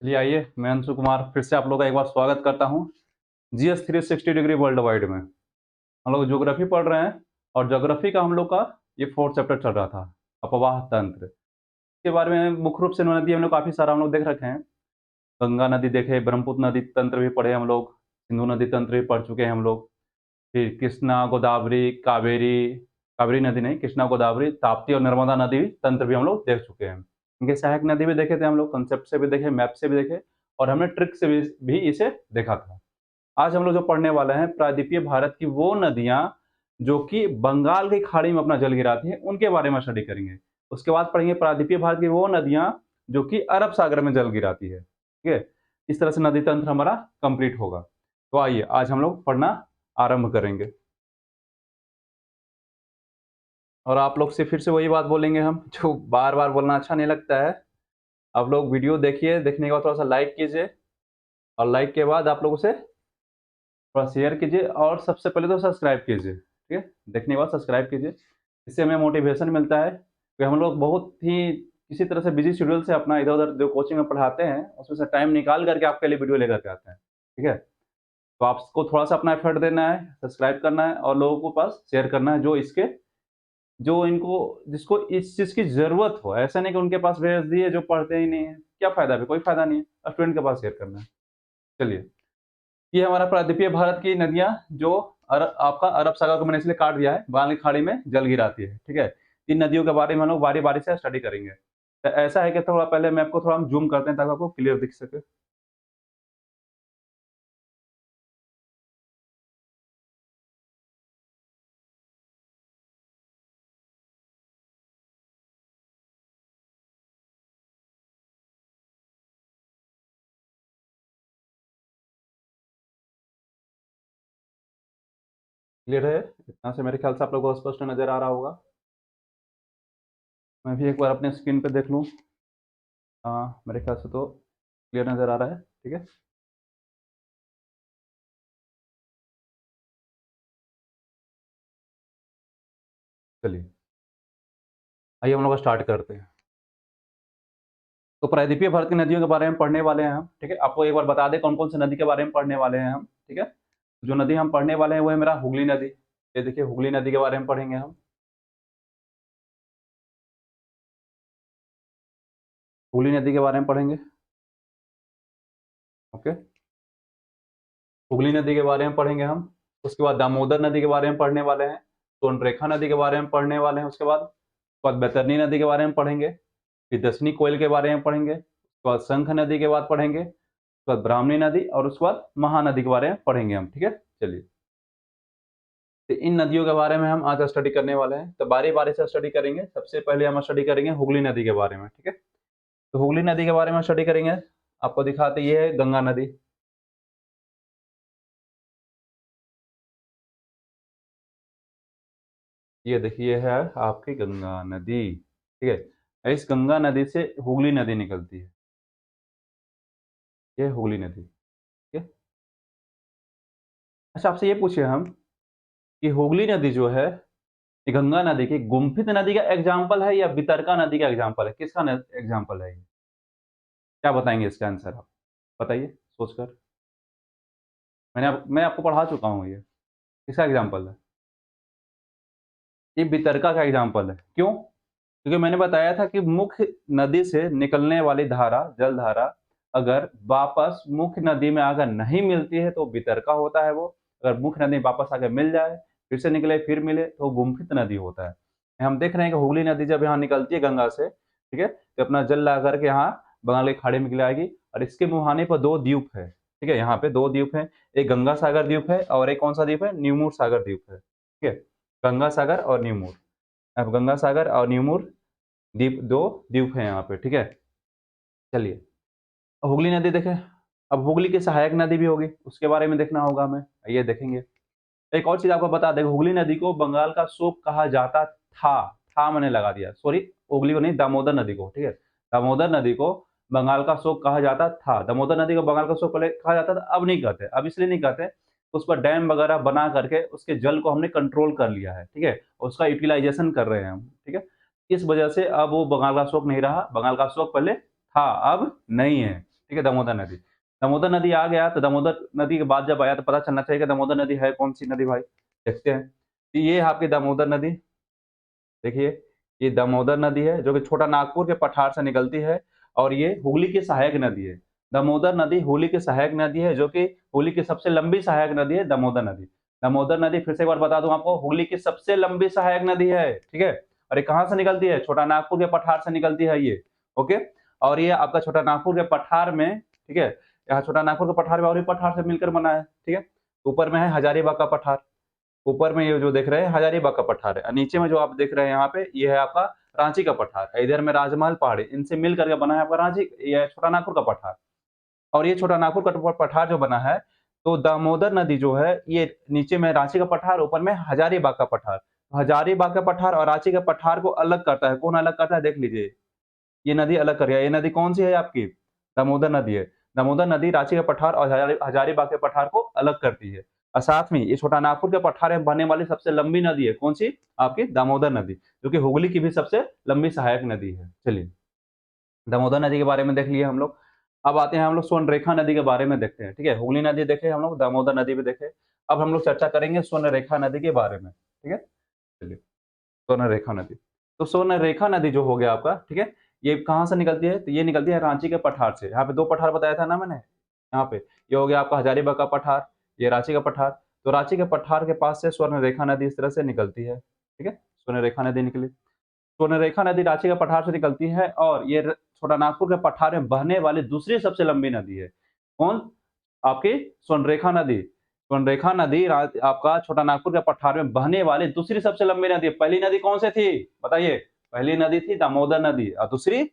चलिए आइए, मैं अंशु कुमार फिर से आप लोग का एक बार स्वागत करता हूँ जीएस 360 डिग्री वर्ल्ड वाइड में। हम लोग ज्योग्राफी पढ़ रहे हैं और ज्योग्राफी का हम लोग का ये फोर्थ चैप्टर चल रहा था, अपवाह तंत्र। इसके बारे में मुख्य रूप से नदी हम लोग काफ़ी सारा हम लोग देख रखे हैं। गंगा नदी देखे, ब्रह्मपुत्र नदी तंत्र भी पढ़े हम लोग, सिंधु नदी तंत्र भी पढ़ चुके हैं हम लोग। फिर कृष्णा, गोदावरी, कावेरी, कावेरी नदी नहीं, कृष्णा, गोदावरी, ताप्ती और नर्मदा नदी तंत्र भी हम लोग देख चुके हैं। इनके सहायक नदी भी देखे थे हम लोग, कंसेप्ट से भी देखे, मैप से भी देखे और हमने ट्रिक से भी इसे देखा था। आज हम लोग जो पढ़ने वाले हैं प्रायद्वीपीय भारत की वो नदियां जो कि बंगाल की खाड़ी में अपना जल गिराती हैं, उनके बारे में स्टडी करेंगे। उसके बाद पढ़ेंगे प्रायद्वीपीय भारत की वो नदियां जो कि अरब सागर में जल गिराती है। ठीक है, इस तरह से नदी तंत्र हमारा कंप्लीट होगा। तो आइए आज हम लोग पढ़ना आरंभ करेंगे और आप लोग से फिर से वही बात बोलेंगे हम, जो बार बार बोलना अच्छा नहीं लगता है। आप लोग वीडियो देखिए, देखने के बाद थोड़ा सा लाइक कीजिए और लाइक के बाद आप लोग उसे थोड़ा शेयर कीजिए और सबसे पहले तो सब्सक्राइब कीजिए। ठीक है, देखने के बाद सब्सक्राइब कीजिए। इससे हमें मोटिवेशन मिलता है कि हम लोग बहुत ही किसी तरह से बिजी शेड्यूल से अपना इधर उधर जो कोचिंग में पढ़ाते हैं उसमें से टाइम निकाल करके आपके लिए वीडियो लेकर के आते हैं। ठीक है, तो आपको थोड़ा सा अपना एफर्ट देना है, सब्सक्राइब करना है और लोगों को पास शेयर करना है जो इनको जिसको इस चीज़ की ज़रूरत हो। ऐसा नहीं कि उनके पास भेज दिए जो पढ़ते ही नहीं है, क्या फ़ायदा फिर? कोई फ़ायदा नहीं है। स्टूडेंट के पास शेयर करना है। चलिए, ये हमारा प्रायद्वीपीय भारत की नदियाँ जो आपका अरब सागर को मैंने इसलिए काट दिया है, बंगाल की खाड़ी में जल गिराती है। ठीक है? 3 नदियों के बारे में हम लोग बारी-बारी से स्टडी करेंगे। तो ऐसा है कि थोड़ा पहले मैप को थोड़ा हम ज़ूम करते हैं ताकि आपको क्लियर दिख सके। क्लियर है? इतना से मेरे ख्याल से आप लोगों को स्पष्ट नज़र आ रहा होगा। मैं भी एक बार अपने स्क्रीन पे देख लूँ। हाँ, मेरे ख्याल से तो क्लियर नज़र आ रहा है। ठीक है? चलिए, आइए हम लोग स्टार्ट करते हैं। तो प्रायद्वीपीय भारत की नदियों के बारे में पढ़ने वाले हैं हम। ठीक है, आपको एक बार बता दें कौन कौन सी नदी के बारे में पढ़ने वाले हैं हम। ठीक है, जो नदी हम पढ़ने वाले हैं वो है मेरा हुगली नदी। ये देखिए, हुगली नदी के बारे में पढ़ेंगे हम। हुगली नदी के बारे में पढ़ेंगे। ओके, हुगली नदी के बारे में पढ़ेंगे हम। उसके बाद दामोदर नदी के बारे में पढ़ने वाले हैं। सोनरेखा नदी के बारे में पढ़ने वाले हैं। उसके बाद बैतरनी नदी के बारे में पढ़ेंगे। फिर दसनी कोयल के बारे में पढ़ेंगे। उसके बाद शंख नदी के बाद पढ़ेंगे। उसके बाद ब्राह्मणी नदी और उसके बाद महानदी के बारे में पढ़ेंगे हम। ठीक है, चलिए, तो इन नदियों के बारे में हम आज स्टडी करने वाले हैं। तो बारी बारी से स्टडी करेंगे। सबसे पहले हम स्टडी करेंगे हुगली नदी के बारे में। ठीक है, तो हुगली नदी के बारे में स्टडी करेंगे। आपको दिखाते, ये है गंगा नदी। ये देखिए है आपकी गंगा नदी। ठीक है, इस गंगा नदी से हुगली नदी निकलती है। ये हुगली नदी। ठीक है, अच्छा आपसे ये पूछे हम कि हुगली नदी जो है, ये गंगा नदी की गुम्फित नदी का एग्जाम्पल है या वितरका नदी का एग्जाम्पल है? किसका एग्जाम्पल है ये? क्या बताएंगे इसका आंसर आप? बताइए सोचकर। मैं आपको पढ़ा चुका हूँ ये। किसका एग्जाम्पल है? ये वितरका का एग्जाम्पल है। क्यों? क्योंकि मैंने बताया था कि मुख्य नदी से निकलने वाली धारा, जल धारा, अगर वापस मुख्य नदी में अगर नहीं मिलती है तो वितरका होता है वो। अगर मुख्य नदी वापस आके मिल जाए, फिर से निकले फिर मिले तो गुम्फित नदी होता है। हम देख रहे हैं कि हुगली नदी जब यहाँ निकलती है गंगा से, ठीक है, तो अपना जल ला करके यहाँ बंगाल की खाड़ी में गिराएगी और इसके मुहाने पर 2 द्वीप है। ठीक है, यहाँ पे 2 द्वीप हैं। एक गंगा सागर द्वीप है और एक कौन सा द्वीप है? न्यूमूर सागर द्वीप है। ठीक है, गंगा सागर और न्यूमूर। अब गंगा सागर और न्यूमूर द्वीप, 2 द्वीप हैं यहाँ पे। ठीक है, चलिए, हुगली नदी देखें। अब हुगली की सहायक नदी भी होगी, उसके बारे में देखना होगा हमें। आइए देखेंगे। एक और चीज़ आपको बता दें, हुगली नदी को बंगाल का शोक कहा जाता था। मैंने लगा दिया, सॉरी, हुगली को नहीं, दामोदर नदी को। ठीक है, दामोदर नदी को बंगाल का शोक कहा जाता था। दामोदर नदी को बंगाल का शोक पहले कहा जाता था, अब नहीं कहते। अब इसलिए नहीं कहते, उस पर डैम वगैरह बना करके उसके जल को हमने कंट्रोल कर लिया है। ठीक है, उसका यूटिलाइजेशन कर रहे हैं हम। ठीक है, इस वजह से अब वो बंगाल का शोक नहीं रहा। बंगाल का शोक पहले था, अब नहीं है। ठीक है, दामोदर नदी। दामोदर नदी आ गया तो दामोदर नदी के बाद जब आया तो पता चलना चाहिए कि दामोदर नदी है कौन-सी नदी भाई? देखते हैं। तो ये है आपकी दामोदर नदी, देखिए, ये दामोदर नदी है जो कि छोटा नागपुर के पठार से निकलती है और ये हुगली की सहायक नदी है। दामोदर नदी हुगली की सहायक नदी है जो कि हुगली की सबसे लंबी सहायक नदी है दामोदर नदी। दामोदर नदी फिर से एक बार बता दूं आपको हुगली की सबसे लंबी सहायक नदी है, ठीक है? और ये कहाँ से निकलती है? छोटा नागपुर के पठार से निकलती है ये, ओके? और ये आपका छोटा नागपुर के पठार में, ठीक है? यहाँ छोटा नागपुर के पठार में और भी पठार से मिलकर बना है, ठीक है? ऊपर में है हजारीबाग का पठार। ऊपर में ये जो देख रहे हैं हजारीबाग का पठार है और नीचे में जो आप देख रहे हैं यहाँ पे ये है आपका रांची का पठार। इधर में राजमहल पहाड़ी इनसे मिल करके बना है आपका रांची, ये छोटा नागपुर का पठार। और ये छोटा नागपुर का पठार जो बना है तो दामोदर नदी जो है ये नीचे में रांची का पठार, ऊपर में हजारीबाग का पठार। हजारीबाग का पठार और रांची के पठार को अलग करता है। कौन अलग करता है देख लीजिए, ये नदी अलग कर गया। ये नदी कौन सी है आपकी? दामोदर नदी है। दामोदर नदी रांची के पठार और हजारीबाग के पठार को अलग करती है और साथ में ये छोटा नागपुर के पठार में बहने वाली सबसे लंबी नदी है। कौन सी? आपकी दामोदर नदी, जो कि हुगली की भी सबसे लंबी सहायक नदी है। चलिए, दामोदर नदी के बारे में देख लिए हम लोग। अब आते हैं हम लोग स्वर्णरेखा नदी के बारे में देखते हैं, ठीक है? हुगली नदी देखे हम लोग, दामोदर नदी भी देखे। अब हम लोग चर्चा करेंगे स्वर्णरेखा नदी के बारे में, ठीक है? चलिए, स्वर्णरेखा नदी। तो स्वर्णरेखा नदी जो हो गया आपका, ठीक है? ये कहाँ से निकलती है? तो ये निकलती है रांची के पठार से। यहाँ पे 2 पठार बताया था ना मैंने, यहाँ पे। ये हो गया आपका हजारीबाग का पठार, ये रांची का पठार। तो रांची के पठार के पास से स्वर्णरेखा नदी इस तरह से निकलती है, ठीक है? स्वर्णरेखा नदी निकली। स्वर्णरेखा नदी रांची के पठार से निकलती है और ये छोटा नागपुर के पठार में बहने वाली दूसरी सबसे लंबी नदी है। कौन? आपकी स्वर्णरेखा नदी। स्वर्णरेखा नदी आपका छोटा नागपुर के पठार में बहने वाली दूसरी सबसे लंबी नदी है। पहली नदी कौन सी थी बताइए? पहली नदी थी दामोदर नदी और दूसरी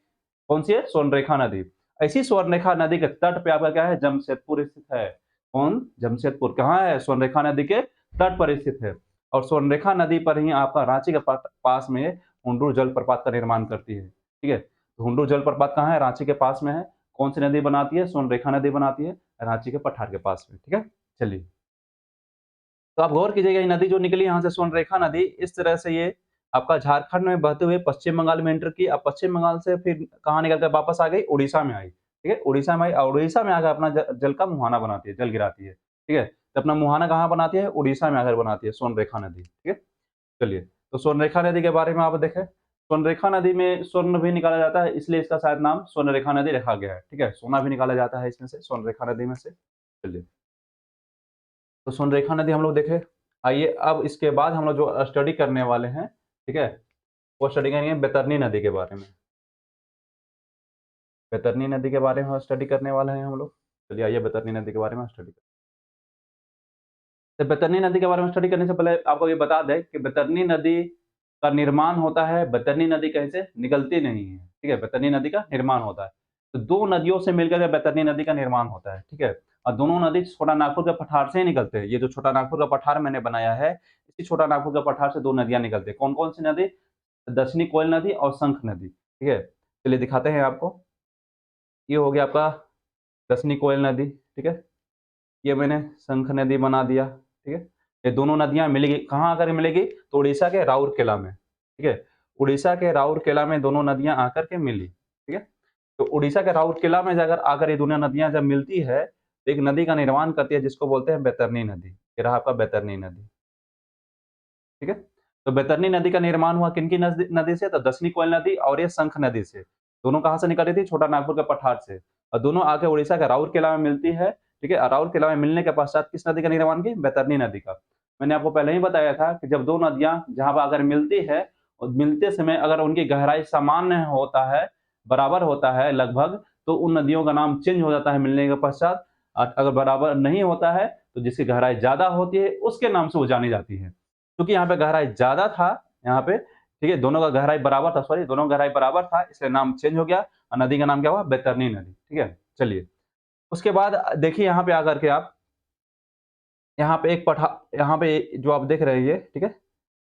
कौन सी है? स्वर्णरेखा नदी। ऐसी स्वर्णरेखा नदी के तट पे आपका क्या है? जमशेदपुर स्थित है। कौन? जमशेदपुर कहाँ है? स्वर्णरेखा नदी के तट पर स्थित है और स्वर्णरेखा नदी पर ही आपका रांची के पास में हुंडरू जलप्रपात का निर्माण करती है, ठीक है? तो हुंडरू जलप्रपात कहाँ है? रांची के पास में है। कौन सी नदी बनाती है? स्वर्णरेखा नदी बनाती है रांची के पठार के पास में, ठीक है? चलिए, तो आप गौर कीजिएगा ये नदी जो निकली यहाँ से स्वर्णरेखा नदी इस तरह से ये आपका झारखंड में बहते हुए पश्चिम बंगाल में एंटर की। अब पश्चिम बंगाल से फिर कहाँ निकल कर वापस आ गई? उड़ीसा में आई, ठीक है? उड़ीसा में आई और उड़ीसा में आकर अपना जल का मुहाना बनाती है, जल गिराती है, ठीक है? तो अपना मुहाना कहाँ बनाती है? उड़ीसा में आकर बनाती है स्वर्णरेखा नदी, ठीक है? चलिए, तो स्वर्णरेखा नदी के बारे में आप देखें। स्वर्णरेखा नदी में स्वर्ण भी निकाला जाता है इसलिए इसका शायद नाम स्वर्णरेखा नदी रखा गया है, ठीक है? सोना भी निकाला जाता है इसमें से, स्वर्णरेखा नदी में से। चलिए, तो स्वर्णरेखा नदी हम लोग देखे। आइए अब इसके बाद हम लोग जो स्टडी करने वाले हैं, ठीक है? वो स्टडी करेंगे बैतरनी नदी के बारे में। बैतरनी नदी के बारे में स्टडी करने वाले हैं हम लोग। चलिए आइए बैतरनी नदी के बारे में स्टडी करते हैं। तो बैतरनी नदी के बारे में स्टडी करने से पहले आपको ये बता दें कि बैतरनी नदी का निर्माण होता है, बैतरनी नदी कहीं से निकलती नहीं है, ठीक है? बैतरनी नदी का निर्माण होता है। तो 2 नदियों से मिलकर के बैतरनी नदी का निर्माण होता है, ठीक है? और दोनों नदी छोटा नागपुर के पठार से ही निकलते हैं। ये जो छोटा नागपुर का पठार मैंने बनाया है, इसी छोटा नागपुर के पठार से 2 नदियाँ निकलती हैं। कौन-कौन सी नदी? दक्षिणी कोयल नदी और शंख नदी, ठीक है? चलिए दिखाते हैं आपको। ये हो गया आपका दक्षिणी कोयल नदी, ठीक है? ये मैंने शंख नदी बना दिया, ठीक है? ये दोनों नदियाँ मिलेगी, कहाँ आकर मिलेगी? तो उड़ीसा के राउरकेला में, ठीक है? उड़ीसा के राउरकेला में दोनों नदियाँ आकर के मिली, ठीक है? तो उड़ीसा के राउरकेला में अगर आकर ये दोनों नदियाँ जब मिलती है, तो एक नदी का निर्माण करती है जिसको बोलते हैं बैतरनी नदी। ये रहा आपका बैतरनी नदी, ठीक है? तो बैतरनी नदी का निर्माण हुआ किनकी नदी से? तो दक्षिणी कोयल नदी और ये शंख नदी से। दोनों कहाँ से निकल रही थी? छोटा नागपुर के पठार से और दोनों आके उड़ीसा के राउरकेला में मिलती है, ठीक है? और राउरकेला में मिलने के पश्चात किस नदी का निर्माण की? बैतरनी नदी का। मैंने आपको पहले ही बताया था कि जब 2 नदियाँ जहाँ पर अगर मिलती है और मिलते समय अगर उनकी गहराई सामान्य होता है, बराबर होता है लगभग, तो उन नदियों का नाम चेंज हो जाता है मिलने के पश्चात। अगर बराबर नहीं होता है, तो जिसकी गहराई ज़्यादा होती है, उसके नाम से वो जानी जाती है। क्योंकि यहाँ पे गहराई ज़्यादा था, यहाँ पे, ठीक है? दोनों का गहराई बराबर था, सॉरी दोनों का गहराई बराबर था, इसलिए नाम चेंज हो गया और नदी का नाम क्या हुआ? बैतरनी नदी, ठीक है? चलिए, उसके बाद देखिए यहाँ पे आकर के आप, यहाँ पे यहाँ पे जो आप देख रहे हैं ये, ठीक है?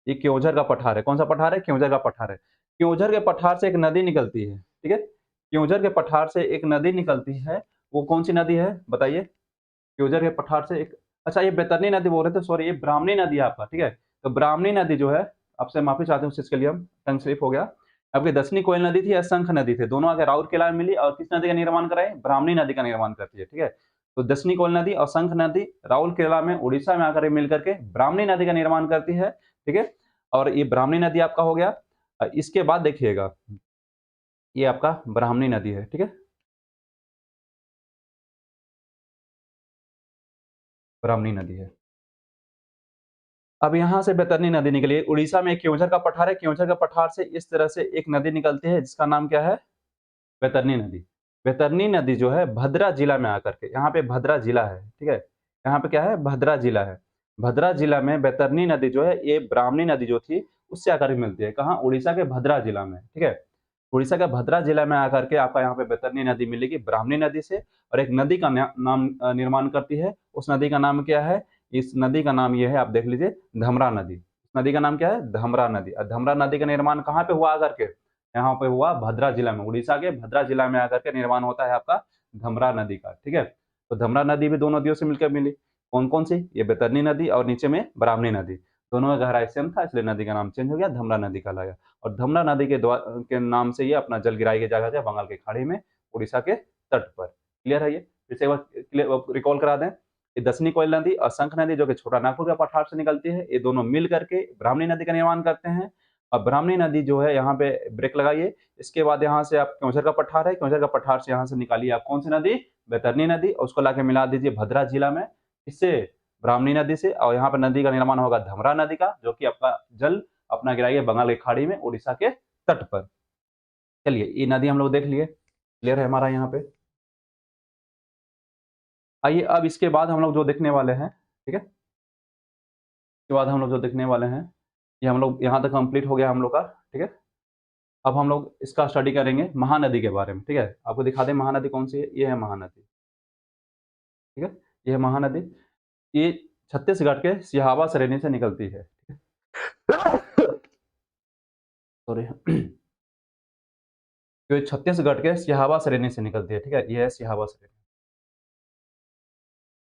ये क्योंझर का पठार है। कौन-सा पठार है? क्योंझर का पठार है। क्योंझर के पठार से एक नदी निकलती है, ठीक है? क्योंझर के पठार से एक नदी निकलती है, वो कौन-सी नदी है बताइए? क्योंझर के पठार से एक, अच्छा ये बैतरनी नदी बोल रहे थे, सॉरी ये ब्राह्मणी नदी है आपका, ठीक है? तो ब्राह्मणी नदी जो है, आपसे माफ़ी चाहते हैं उस चीज़ के लिए, हम टंग स्लिप हो गया। आपकी दसनी कोयल नदी थी या शंख नदी थे, दोनों आके राउरकेला में मिली और किस नदी का निर्माण कराई? ब्राह्मणी नदी का निर्माण करती है, ठीक है? तो दसनी कोयल नदी और शंख नदी राउरकेला में उड़ीसा में आकर मिल करके ब्राह्मणी नदी का निर्माण करती है, ठीक है? और ये ब्राह्मणी नदी आपका हो गया। इसके बाद देखिएगा, ये आपका ब्राह्मणी नदी है, ठीक है? ब्राह्मणी नदी है। अब यहाँ से बैतरनी नदी निकली है, उड़ीसा में एक केओंझर का पठार है, केओंझर का पठार से इस तरह से एक नदी निकलती है जिसका नाम क्या है? बैतरनी नदी। बैतरनी नदी जो है भद्रा जिला में आकर के, यहाँ पे भद्रा जिला है, ठीक है? यहाँ पे क्या है? भद्रा जिला है। भद्रा जिला में बैतरनी नदी जो है, ये ब्राह्मणी नदी जो थी, उससे आकर के मिलती है। कहाँ? उड़ीसा के भद्रा जिला में, ठीक है? उड़ीसा के भद्रा जिला में आकर के आपका यहाँ पे बैतरनी नदी मिलेगी ब्राह्मणी नदी से, और एक नदी का नाम निर्माण करती है। उस नदी का नाम क्या है? इस नदी का नाम ये है, आप देख लीजिए, धमरा नदी। इस नदी का नाम क्या है? धमरा नदी। और धमरा नदी का निर्माण कहाँ पे हुआ आकर के? यहाँ पे हुआ भद्रा जिला में, उड़ीसा के भद्रा जिला में आकर के निर्माण होता है आपका धमरा नदी का, ठीक है? तो धमरा नदी भी दो नदियों से मिलकर मिली। कौन-कौन सी? ये बैतरनी नदी और नीचे में ब्राह्मणी नदी। दोनों का गहराई सेम था, इसलिए नदी का नाम चेंज हो गया, धमरा नदी कहलाया। और धमरा नदी के नाम से ये अपना जल गिराई की जगह है बंगाल की खाड़ी में, उड़ीसा के तट पर। क्लियर है ये? फिर से एक बार रिकॉल करा दें। ये दसनी कोयल नदी और शंख नदी जो कि छोटा नागपुर का पठार से निकलती है, ये दोनों मिल करके ब्राह्मणी नदी का निर्माण करते हैं। अब ब्राह्मणी नदी जो है, यहाँ पे ब्रेक लगाइए। इसके बाद यहाँ से आप केओंझर का पठार है, केओंझर का पठार से यहाँ से निकालिए आप कौन सी नदी? बैतरनी नदी, और उसको लाके मिला दीजिए भद्रा जिला में, इससे ब्राह्मणी नदी से, और यहाँ पे नदी का निर्माण होगा धमरा नदी का, जो कि आपका जल अपना गिराइए बंगाल की खाड़ी में उड़ीसा के तट पर। चलिए, ये नदी हम लोग देख लिए, क्लियर है हमारा यहाँ पे। आइए अब इसके बाद हम लोग जो देखने वाले हैं, ठीक है? इसके बाद हम लोग जो देखने वाले हैं, ये हम लोग यहाँ तक कंप्लीट हो गया हम लोग का, ठीक है? अब हम लोग इसका स्टडी करेंगे महानदी के बारे में, ठीक है? आपको दिखा दें महानदी कौन सी है? ये है महानदी, ठीक है? ये है महानदी। ये छत्तीसगढ़ के सिहावा श्रेणी से निकलती है, सॉरी। जो छत्तीसगढ़ के सिहावा श्रेणी से निकलती है, ठीक है? ये है सिहावा श्रेणी,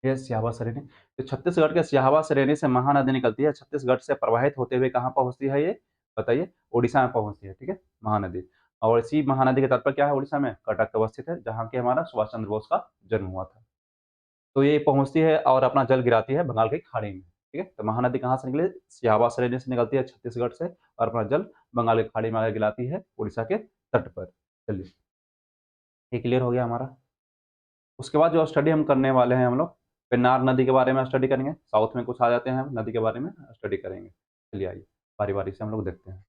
ये है सिहावा श्रेणी। तो छत्तीसगढ़ के सिहावा श्रेणी से महानदी निकलती है, छत्तीसगढ़ से प्रवाहित होते हुए कहाँ पहुँचती है ये? बताइए। उड़ीसा में पहुँचती है, ठीक है? महानदी। और इसी महानदी के तट पर क्या है उड़ीसा में? कटक अवस्थित है, जहाँ के हमारा सुभाष चंद्र बोस का जन्म हुआ था। तो ये पहुँचती है और अपना जल गिराती है बंगाल की खाड़ी में, ठीक है? तो महानदी कहाँ से निकली? सिहावा श्रेणी से निकलती है छत्तीसगढ़ से, और अपना जल बंगाल की खाड़ी में आकर गिराती है उड़ीसा के तट पर। चलिए, ये क्लियर हो गया हमारा। उसके बाद जो स्टडी हम करने वाले हैं हम लोग, पेन्नार नदी के बारे में स्टडी करेंगे। साउथ में कुछ आ जाते हैं, नदी के बारे में स्टडी करेंगे। चलिए आइए, बारी-बारी से हम लोग देखते हैं।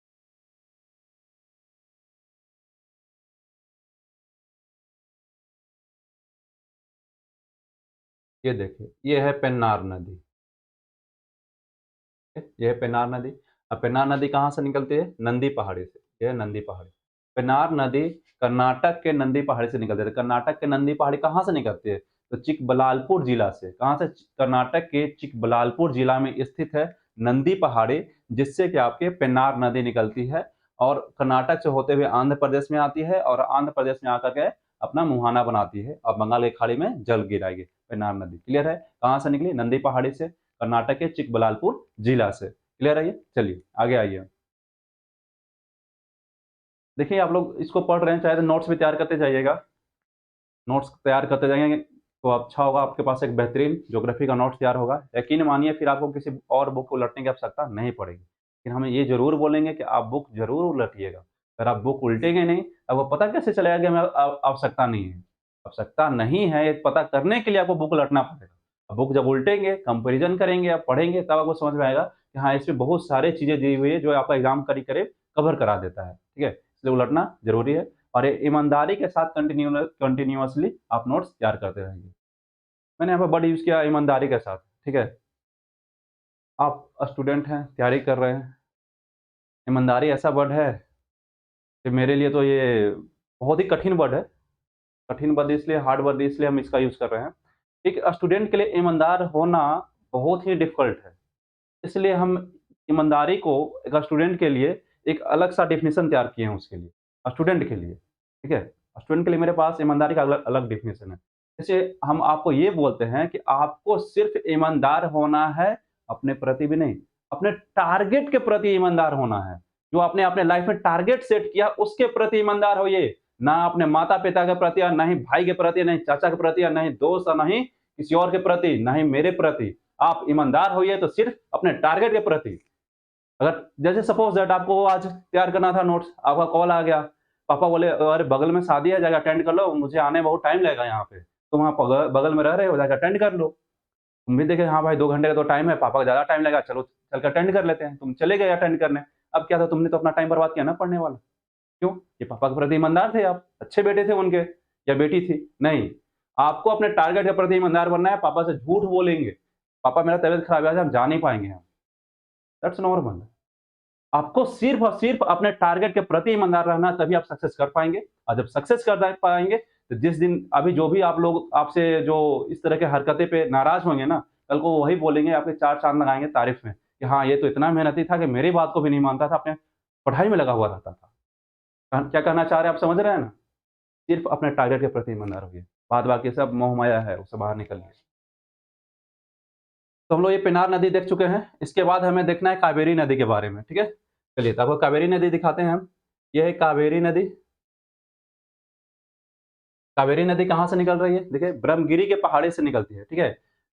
ये देखिए, ये है पेन्नार नदी, ठीक है? ये है पेन्नार नदी। अब पेन्नार नदी कहाँ से निकलती है? नंदी पहाड़ी से। ये है नंदी पहाड़ी। पेन्नार नदी कर्नाटक के नंदी पहाड़ी से निकलती है। कर्नाटक के नंदी पहाड़ी कहाँ से निकलती है? तो चिकबलालपुर जिला से। कहाँ से? कर्नाटक के चिकबलालपुर जिला में स्थित है नंदी पहाड़ी, जिससे कि आपके पेन्नार नदी निकलती है, और कर्नाटक से होते हुए आंध्र प्रदेश में आती है, और आंध्र प्रदेश में आकर के अपना मुहाना बनाती है और बंगाल की खाड़ी में जल गिराएगी पेन्नार नदी। क्लियर है? कहाँ से निकली? नंदी पहाड़ी से, कर्नाटक के चिकबलालपुर जिला से। क्लियर है ये? चलिए आगे आइए। देखिए, आप लोग इसको पढ़ रहे हैं, चाहे तो नोट्स भी तैयार करते जाइएगा। नोट्स तैयार करते जाएंगे तो अच्छा होगा, आपके पास एक बेहतरीन ज्योग्राफी का नोट्स तैयार होगा। यकीन मानिए, फिर आपको किसी और बुक को उलटने की आवश्यकता नहीं पड़ेगी। लेकिन हम ये ज़रूर बोलेंगे कि आप बुक ज़रूर उलटिएगा। अगर आप बुक उल्टेंगे नहीं, आपको पता कैसे चलेगा कि हमें आवश्यकता नहीं है? आवश्यकता नहीं है, ये पता करने के लिए आपको बुक उलटना पड़ेगा। अब बुक जब उल्टेंगे, कंपैरिज़न करेंगे, आप पढ़ेंगे, तब आपको समझ में आएगा कि हाँ, इसमें बहुत सारी चीज़ें दी हुई है जो आपका एग्ज़ाम करीब-करीब कवर करा देता है। ठीक है? इसलिए उलटना ज़रूरी है, और ये ईमानदारी के साथ कंटिन्यूअसली आप नोट्स तैयार करते रहेंगे। मैंने यहाँ पे वर्ड यूज़ किया ईमानदारी के साथ, ठीक है? आप स्टूडेंट हैं, तैयारी कर रहे हैं, ईमानदारी ऐसा वर्ड है कि मेरे लिए तो ये बहुत ही कठिन वर्ड है। कठिन वर्ड इसलिए, हार्ड वर्ड इसलिए हम इसका यूज़ कर रहे हैं। एक स्टूडेंट के लिए ईमानदार होना बहुत ही डिफ़िकल्ट है। इसलिए हम ईमानदारी को एक स्टूडेंट के लिए एक अलग-सा डेफ़िनिशन तैयार किए हैं उसके लिए, स्टूडेंट के लिए, ठीक है? स्टूडेंट के लिए मेरे पास ईमानदारी का अलग अलग डेफ़िनिशन है। जैसे हम आपको ये बोलते हैं कि आपको सिर्फ़ ईमानदार होना है, अपने प्रति भी नहीं, अपने टारगेट के प्रति ईमानदार होना है। जो आपने अपने लाइफ में टारगेट सेट किया उसके प्रति ईमानदार होइए। ना अपने माता-पिता के प्रति, और ना ही भाई के प्रति, ना ही चाचा के प्रति, और ना ही दोस्त, और ना ही किसी और के प्रति, ना ही मेरे प्रति। आप ईमानदार होइए तो सिर्फ़ अपने टारगेट के प्रति। अगर जैसे सपोज़ दैट आपको आज तैयार करना था नोट्स, आपका कॉल आ गया, पापा बोले, "अरे बगल में शादी है, जाके अटेंड कर लो, मुझे आने में बहुत टाइम लगेगा यहाँ पे। तुम वहाँ बगल में रह रहे हो, जाके अटेंड कर लो।" तुम भी देखे, हाँ भाई 2 घंटे का तो टाइम है, पापा को ज़्यादा टाइम लगेगा, चलो चल के अटेंड कर लेते हैं। तुम चले गए अटेंड करने। अब क्या था, तुमने तो अपना टाइम बर्बाद किया ना पढ़ने वाला। क्यों? ये पापा के प्रति ईमानदार थे आप, अच्छे बेटे थे उनके, या बेटी थी। नहीं, आपको अपने टारगेट के प्रति ईमानदार बनना है। पापा से झूठ बोलेंगे, पापा मेरा तबीयत खराब है, आज हम जा नहीं पाएँगे हम, दैट्स नॉर्मल। आपको सिर्फ़ और सिर्फ़ अपने टारगेट के प्रति ईमानदार रहना है, तभी आप सक्सेस कर पाएँगे। और जब सक्सेस कर पाएँगे, तो जिस दिन अभी जो भी आप लोग आपसे जो इस तरह की हरकतें पे नाराज़ होंगे ना, कल को वही बोलेंगे, आपके 4 चाँद लगाएँगे तारीफ़ में कि हाँ, ये तो इतना मेहनती था कि मेरी बात को भी नहीं मानता था, अपने पढ़ाई में लगा हुआ रहता था। क्या कहना चाह रहे हैं, आप समझ रहे हैं ना? सिर्फ़ अपने टारगेट के प्रति ईमानदार होइए। बाद बाकी सब मोह-माया है, उससे बाहर निकलिए। तो हम लोग ये पेन्नार नदी देख चुके हैं, इसके बाद हमें देखना है कावेरी नदी के बारे में, ठीक है? चलिए, तो आपको कावेरी नदी दिखाते हैं हम। ये है कावेरी नदी। कावेरी नदी कहाँ से निकल रही है? देखिए, ब्रह्मगिरी के पहाड़ी से निकलती है, ठीक है?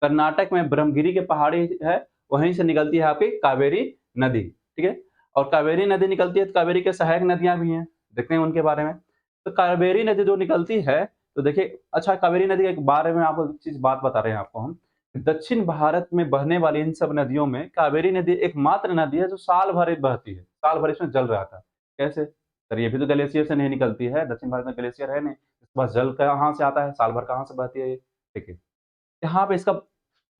कर्नाटक में ब्रह्मगिरी के पहाड़ी है, वहीं से निकलती है आपकी कावेरी नदी, ठीक है? और कावेरी नदी निकलती है, तो कावेरी के सहायक नदियाँ भी हैं, देखते हैं उनके बारे में। तो कावेरी नदी जो निकलती है, तो देखिए, अच्छा, कावेरी नदी के बारे में आपको एक चीज़ बात बता रहे हैं आपको हम। दक्षिण भारत में बहने वाली इन सब नदियों में कावेरी नदी एकमात्र नदी है जो साल भर बहती है, साल भर इसमें जल रहता है। कैसे? सर, ये भी तो ग्लेशियर से नहीं निकलती है, दक्षिण भारत में ग्लेशियर है नहीं। बस जल कहाँ से आता है, साल भर कहाँ से बहती है ये? देखिए, यहाँ पे इसका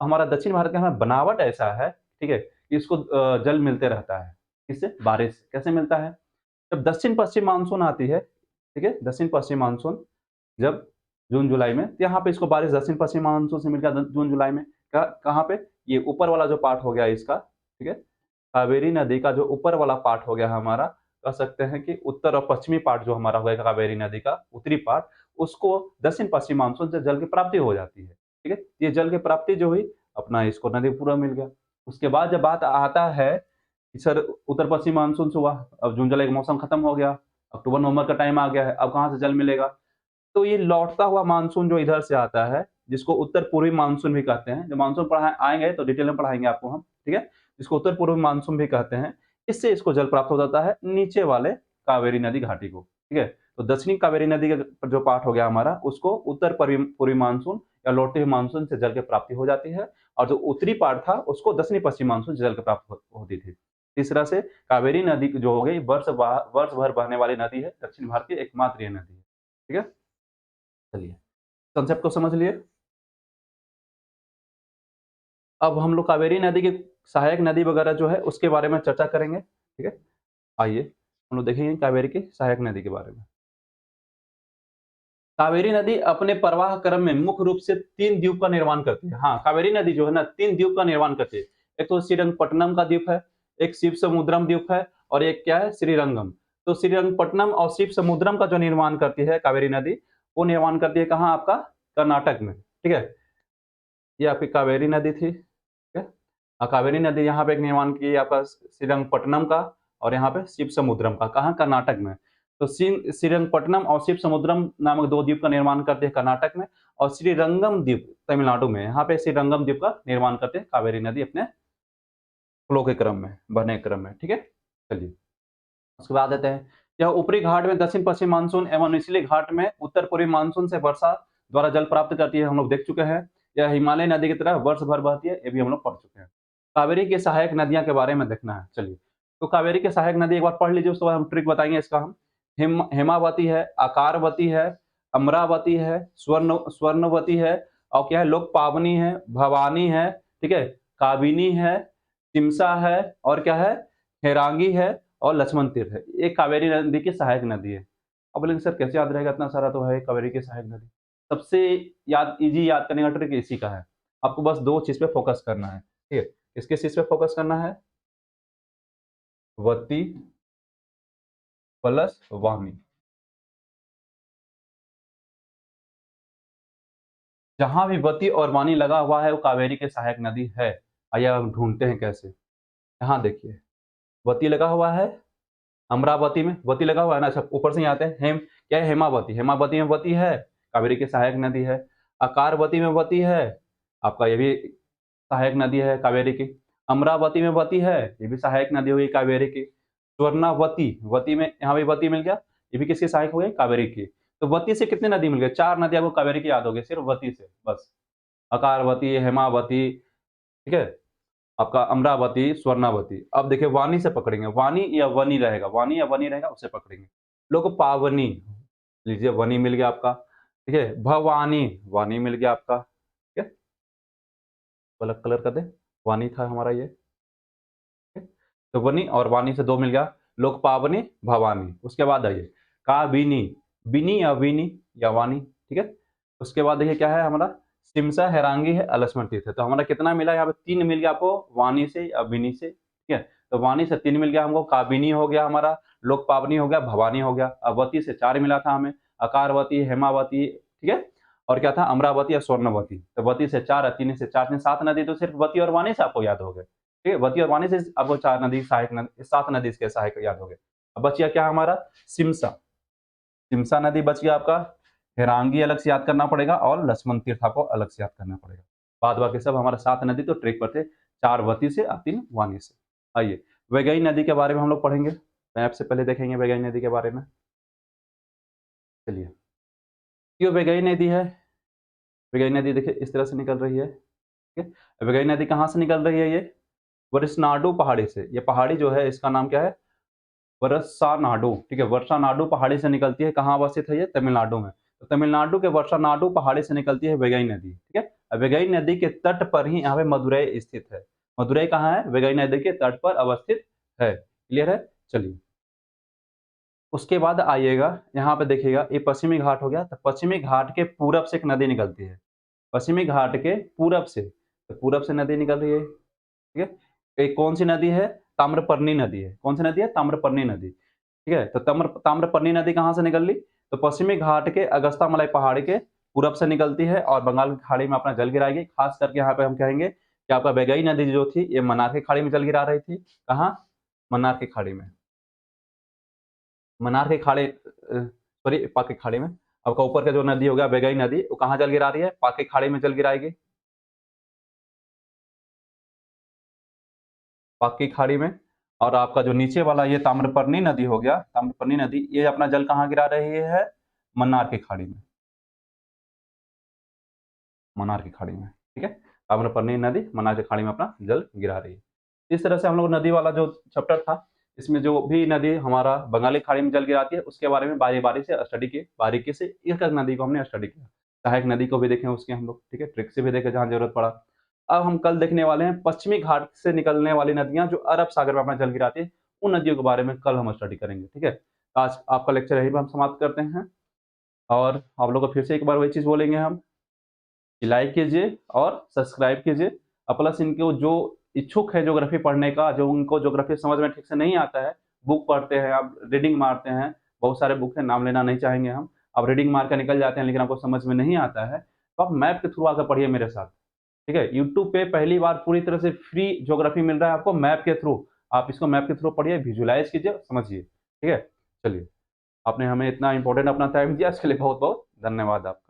हमारा दक्षिण भारत का हमें बनावट ऐसा है, ठीक है, कि इसको जल मिलते रहता है। किससे? बारिश से। कैसे मिलता है? जब दक्षिण-पश्चिम मानसून आती है, ठीक है? दक्षिण-पश्चिम मानसून जब जून-जुलाई में, तो यहाँ पे इसको बारिश दक्षिण-पश्चिम मानसून से मिलकर जून-जुलाई में कहाँ पे? ये ऊपर वाला जो पार्ट हो गया इसका, ठीक है? कावेरी नदी का जो ऊपर वाला पार्ट हो गया हमारा, कह सकते हैं कि उत्तर और पश्चिमी पार्ट जो हमारा हो गया कावेरी नदी का उत्तरी पार्ट, उसको दक्षिण-पश्चिम मानसून से जल की प्राप्ति हो जाती है, ठीक है? ये जल की प्राप्ति जो हुई, अपना इसको नदी पूरा मिल गया। उसके बाद जब बात आता है कि सर उत्तर-पश्चिम मानसून से हुआ, अब जून-जुलाई का मौसम खत्म हो गया, अक्टूबर-नवंबर का टाइम आ गया है, अब कहाँ से जल मिलेगा? तो ये लौटता हुआ मानसून जो इधर से आता है, जिसको उत्तर-पूर्वी मानसून भी कहते हैं, जब मानसून आएँगे तो डिटेल में पढ़ाएँगे आपको हम, ठीक है? जिसको उत्तर-पूर्वी मानसून भी कहते हैं, इससे इसको जल प्राप्त हो जाता है नीचे वाले कावेरी नदी घाटी को, ठीक है? तो दक्षिणी कावेरी नदी का जो पार्ट हो गया हमारा, उसको उत्तर पूर्वी मानसून या लौटते हुए मानसून से जल की प्राप्ति हो जाती है, और जो उत्तरी पार्ट था, उसको दक्षिणी-पश्चिम मानसून से जल की प्राप्ति होती थी। इस तरह से कावेरी नदी जो हो गई, वर्ष भर बहने वाली नदी है, दक्षिण भारत की एकमात्र ये नदी है, ठीक है? चलिए, कॉन्सेप्ट को समझ लिए। अब हम लोग कावेरी नदी की सहायक नदी वगैरह जो है उसके बारे में चर्चा करेंगे, ठीक है? आइए, हम लोग देखेंगे कावेरी की सहायक नदी के बारे में। कावेरी नदी अपने प्रवाह क्रम में मुख्य रूप से 3 द्वीप का निर्माण करती है। हाँ, कावेरी नदी जो है ना 3 द्वीप का निर्माण करती है। एक तो श्रीरंगपट्टनम का द्वीप है, एक शिवसमुद्रम द्वीप है, और एक क्या है, श्रीरंगम। तो श्रीरंगपट्टनम और शिवसमुद्रम का जो निर्माण करती है कावेरी नदी, वो निर्माण करती है कहाँ, आपका कर्नाटक में, ठीक है? ये आपकी कावेरी नदी थी, ठीक है? कावेरी नदी यहाँ पे एक निर्माण की है आपका श्रीरंगपट्टनम का, और यहाँ पे शिवसमुद्रम का, कहाँ, कर्नाटक में। तो श्रीरंगपट्टनम और शिवसमुद्रम नामक 2 द्वीप का निर्माण करते हैं कर्नाटक में, और श्रीरंगम द्वीप तमिलनाडु में। यहाँ पे श्रीरंगम द्वीप का निर्माण करते हैं कावेरी नदी अपने फ्लो के क्रम में, बहने के क्रम में, ठीक है? चलिए, उसके बाद आते हैं, यह ऊपरी घाट में दक्षिण-पश्चिम मानसून एवं निचले घाट में उत्तर-पूर्वी मानसून से वर्षा द्वारा जल प्राप्त करती है, हम लोग देख चुके हैं। यह हिमालय नदी की तरह वर्ष भर बहती है, ये भी हम लोग पढ़ चुके हैं। कावेरी की सहायक नदियाँ के बारे में देखना है, चलिए। तो कावेरी की सहायक नदी एक बार पढ़ लीजिए, उसके बाद हम ट्रिक बताएँगे इसका हम। हेमावती है, आकारवती है, अमरावती है, स्वर्णवती है, और क्या है, लोकपावनी है, भवानी है, ठीक है? काबिनी है, तिमसा है, और क्या है, हेरांगी है, और लक्ष्मण तीर्थ है। ये कावेरी नदी की सहायक नदी है। अब बोलेंगे सर कैसे याद रहेगा, इतना सारा तो है कावेरी की सहायक नदी। सबसे याद करने का ट्रिक इसी का है। आपको बस 2 चीज़ पे फ़ोकस करना है, ठीक है? किस-किस चीज़ पे फ़ोकस करना है? वती प्लस वामी। जहाँ भी वती और वाणी लगा हुआ है वो कावेरी की सहायक नदी है। आइए अब हम ढूँढते हैं कैसे? यहाँ देखिए, वती लगा हुआ है, अमरावती में वती लगा हुआ है ना, अच्छा ऊपर से ही आते हैं। क्या है हेमावती, हेमावती में वती है, कावेरी की सहायक नदी है। अकारवती में वती है, आपका ये भी सहायक नदी है कावेरी की। अमरावती में वती है, ये भी सहायक नदी हुई कावेरी की। स्वर्णावती, वती में यहाँ भी वती मिल गया, ये भी किसकी सहायक हो गई, कावेरी की। तो वती से कितने नदी मिल गए, 4 नदी आपको कावेरी की याद होगी सिर्फ वती से, बस। अकारवती, हेमावती, ठीक है, आपका अमरावती, स्वर्णावती। अब देखिए वाणी से पकड़ेंगे, वाणी या वनी रहेगा, वाणी या वनी रहेगा, उससे पकड़ेंगे। लोग पावनी, लीजिए वनी मिल गया आपका, ठीक है। भवानी, वाणी मिल गया आपका, ठीक है। अलग कलर कर दे, वाणी था हमारा ये, ठीक है। तो वनी और वाणी से 2 मिल गया। लोक पावनी, भवानी। उसके बाद आइए काबिनी, बिनी या विनी या वाणी, ठीक है। उसके बाद देखिए क्या है हमारा, सिमसा, हैरांगी है, अलसमन तीर्थ है। तो हमारा कितना मिला यहाँ पे, 3 मिल गया आपको वाणी से या बिनी से, ठीक है। तो वाणी से 3 मिल गया हमको, काबिनी हो गया हमारा, लोक पावनी हो गया, भवानी हो गया। अवती से 4 मिला था हमें, अकारवती, हेमावती, ठीक है। और क्या था, अमरावती या स्वर्णवती। तो वती से 4, 3 से 4, 7 नदी तो सिर्फ वती और वाणी से आपको याद हो गए, ठीक है। वती और वाणी से आपको 4 नदी सहायक नदी, 7 नदी इसके सहायक याद हो गए। अब बच गया क्या हमारा, सिमसा, सिमसा नदी बच गया आपका। हेरांगी अलग से याद करना पड़ेगा और लक्ष्मण तीर्थ आपको अलग से याद करना पड़ेगा। बाद बाकी सब हमारा 7 नदी तो ट्रिक पर थे, 4 वती से और 3 वाणी से। आइए वैगई नदी के बारे में हम लोग पढ़ेंगे, मैप से पहले देखेंगे वैगई नदी के बारे में। चलिए, ये वैगई नदी है, वैगई नदी देखिए इस तरह से निकल रही है, ठीक है। वैगई नदी कहाँ से निकल रही है, ये वरिष्ठनाडु पहाड़ी से। ये पहाड़ी जो है इसका नाम क्या है, वर्षानाडु, ठीक है। वर्षानाडु पहाड़ी से निकलती है, कहाँ अवस्थित है ये, तमिलनाडु में। तो तमिलनाडु के वर्षानाडु पहाड़ी से निकलती है वैगई नदी, ठीक है। अब वैगई नदी के तट पर ही यहाँ पे मदुरई स्थित है। मदुरई कहाँ है, वैगई नदी के तट पर अवस्थित है। क्लियर है, चलिए। उसके बाद आइएगा यहाँ पे देखिएगा, ये पश्चिमी घाट हो गया। तो पश्चिमी घाट के पूरब से एक नदी निकलती है, पश्चिमी घाट के पूरब से, तो पूरब से नदी निकल रही है, ठीक है। एक कौन सी नदी है, ताम्रपर्णी नदी है। कौन सी नदी है, ताम्रपर्णी नदी, ठीक है। तो ताम्रपर्णी नदी कहाँ से निकल ली, तो पश्चिमी घाट के अगस्त्यामलाई पहाड़ी के पूरब से निकलती है और बंगाल की खाड़ी में अपना जल गिराएगी। खास करके यहाँ पे हम कहेंगे कि आपका वैगई नदी जो थी ये मन्नार की खाड़ी में जल गिरा रही थी। कहाँ, मन्नार की खाड़ी में, मन्नार की खाड़ी, सॉरी पाक की खाड़ी में। आपका ऊपर का जो नदी हो गया वैगई नदी, वो कहाँ जल गिरा रही है, पाक की खाड़ी में जल गिराएगी, पाक की खाड़ी में। और आपका जो नीचे वाला ये ताम्रपर्णी नदी हो गया, ताम्रपर्णी नदी ये अपना जल कहाँ गिरा रही है, मन्नार की खाड़ी में, मन्नार की खाड़ी में, ठीक है। ताम्रपर्णी नदी मन्नार की खाड़ी में अपना जल गिरा रही है। इस तरह से हम लोग नदी वाला जो चैप्टर था, इसमें जो भी नदी हमारा बंगाली खाड़ी में जल गिराती है उसके बारे में बारी बारी से स्टडी किए, बारीकी से एक एक नदी को हमने स्टडी किया। सहायक नदी को भी देखें उसके हम लोग, ठीक है, ट्रिक से भी देखे जहाँ जरूरत पड़ा। अब हम कल देखने वाले हैं पश्चिमी घाट से निकलने वाली नदियां जो अरब सागर में अपना जल गिराती है, उन नदियों के बारे में कल हम स्टडी करेंगे, ठीक है। तो आज आपका लेक्चर यहीं पर हम समाप्त करते हैं। और आप लोग को फिर से एक बार वही चीज बोलेंगे हम, कि लाइक कीजिए और सब्सक्राइब कीजिए। प्लस इनको जो इच्छुक है ज्योग्राफी पढ़ने का, जो उनको ज्योग्राफी समझ में ठीक से नहीं आता है, बुक पढ़ते हैं आप, रीडिंग मारते हैं, बहुत सारे बुक हैं, नाम लेना नहीं चाहेंगे हम। आप रीडिंग मार कर निकल जाते हैं लेकिन आपको समझ में नहीं आता है, तो आप मैप के थ्रू आकर पढ़िए मेरे साथ, ठीक है। यूट्यूब पे पहली बार पूरी तरह से फ्री ज्योग्राफी मिल रहा है आपको मैप के थ्रू। आप इसको मैप के थ्रू पढ़िए, विजुलाइज कीजिए, समझिए, ठीक है। चलिए, आपने हमें इतना इंपॉर्टेंट अपना टाइम दिया, इसके लिए बहुत बहुत धन्यवाद आप